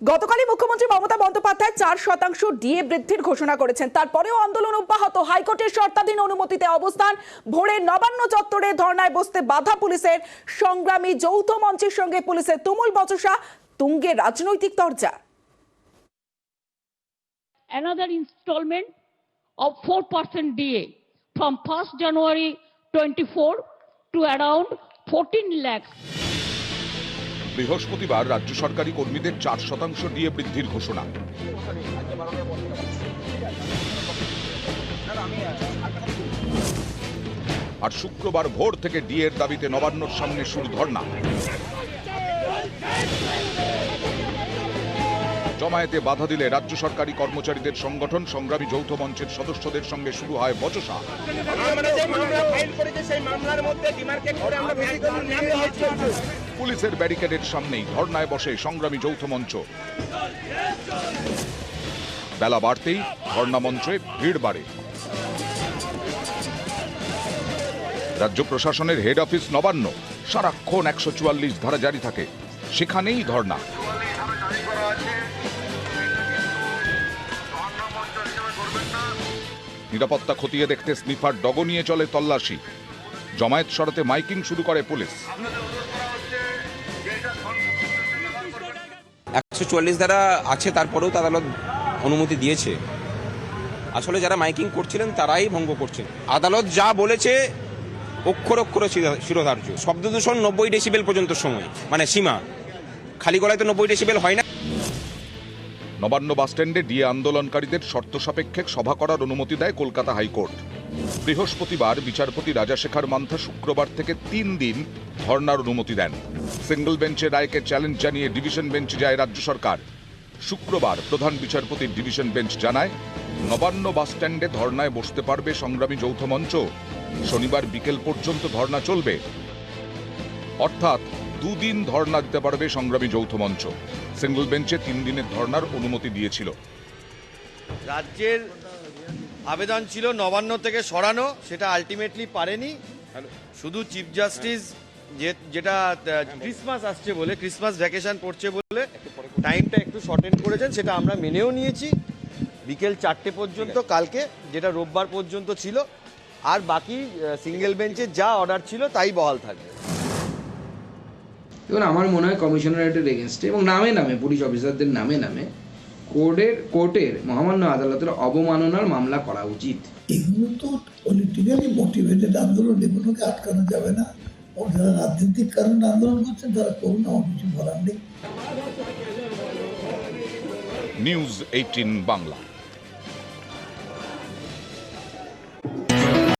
গতকালই মুখ্যমন্ত্রী মমতা বন্দ্যোপাধ্যায় 4% ডিএ বৃদ্ধির ঘোষণা করেছেন। তারপরেও আন্দোলন অব্যাহত। হাইকোর্টের শর্তাধীন অনুমতিতে অবস্থান। ভোরে নবান্ন চত্বরে ধর্নায় বসতে বাধা পুলিশের। সংগ্রামী যৌথ মঞ্চের সঙ্গে পুলিশের তুমুল বচসা, তুঙ্গে রাজনৈতিক তরজা। Another installment of 4% DA from 1st January 24 to around 14 lakhs. বৃহস্পতিবার রাজ্য সরকারি কর্মীদের 4% ডিএ বৃদ্ধির ঘোষণা। আর শুক্রবার ভোর থেকে ডিএর দাবিতে নবান্নর সামনে শুরু ধর্ণা। জমায়েতে বাধা দিলে রাজ্য সরকারি কর্মচারীদের সংগঠন সংগ্রামী যৌথ মঞ্চের সদস্যদের সঙ্গে শুরু হয় বচসা। পুলিশের ব্যারিকেডের সামনেই ধর্নায় বসে সংগ্রামী যৌথ মঞ্চ। বেলা বাড়তেই ধর্না মঞ্চে ভিড় বাড়ে। রাজ্য প্রশাসনের হেড অফিস নবান্ন, সারাক্ষণ 144 ধারা জারি থাকে, সেখানেই ধর্না। নিরাপত্তা খতিয়ে দেখতে স্নিফার ডগ নিয়ে চলে তল্লাশি। জমায়েত সরাতে মাইকিং শুরু করে পুলিশ। 144 ধারা আছে, তারপরেও আদালত অনুমতি দিয়েছে। আসলে যারা মাইকিং করছিলেন তারাই ভঙ্গ করছেন। আদালত যা বলেছে অক্ষর অক্ষরে শিরোধার্য। শব্দ দূষণ 90 ডেসিবেল পর্যন্ত সময়, মানে সীমা। খালি গলায় তো 90 ডেসিবেল হয় না। নবান্ন বাসস্ট্যান্ডে ডিএ আন্দোলনকারীদের শর্ত সাপেক্ষে সভা করার অনুমতি দেয় কলকাতা হাইকোর্ট। বৃহস্পতিবার বিচারপতি রাজাশেখর মান্থা শুক্রবার থেকে 3 দিন ধর্নার অনুমতি দেন। সিঙ্গল বেঞ্চের রায়কে চ্যালেঞ্জ জানিয়ে ডিভিশন বেঞ্চে যায় রাজ্য সরকার। শুক্রবার প্রধান বিচারপতির ডিভিশন বেঞ্চ জানায়, নবান্ন বাসস্ট্যান্ডে ধর্নায় বসতে পারবে সংগ্রামী যৌথ মঞ্চ। শনিবার বিকেল পর্যন্ত ধর্না চলবে, অর্থাৎ 2 দিন ধর্না দিতে পারবে সংগ্রামী যৌথ মঞ্চ। সিঙ্গল বেঞ্চে 3 দিনের ধর্নার অনুমতি দিয়েছিল। রাজ্যের আবেদন ছিল নবান্ন থেকে সরানো, সেটা আলটিমেটলি পারেনি। শুধু চিফ জাস্টিস যেটা ক্রিসমাস আসছে বলে, ক্রিসমাস ভ্যাকেশন পড়ছে বলে টাইমটা একটু শর্টেন করেছেন, সেটা আমরা মেনেও নিয়েছি। বিকেল 4টে পর্যন্ত কালকে, যেটা রোববার পর্যন্ত ছিল। আর বাকি সিঙ্গেল বেঞ্চে যা অর্ডার ছিল তাই বহাল থাকবে। দেখুন, আমার মনে হয় কমিশনারেটের এগেনস্টে এবং নামে নামে পুলিশ অফিসারদের নামে নামে কোর্টের মহামান্য আদালতের অবমাননার মামলা করা উচিত। এগুলো তো পলিটিক্যালি মোটিভেটেড আন্দোলন, এগুলোকে আটকানো যাবে না। ও যারা রাজনৈতিক কারণে আন্দোলন করছেন তারা করুন, আমার কিছু বলার নেই। নিউজ 18 বাংলা।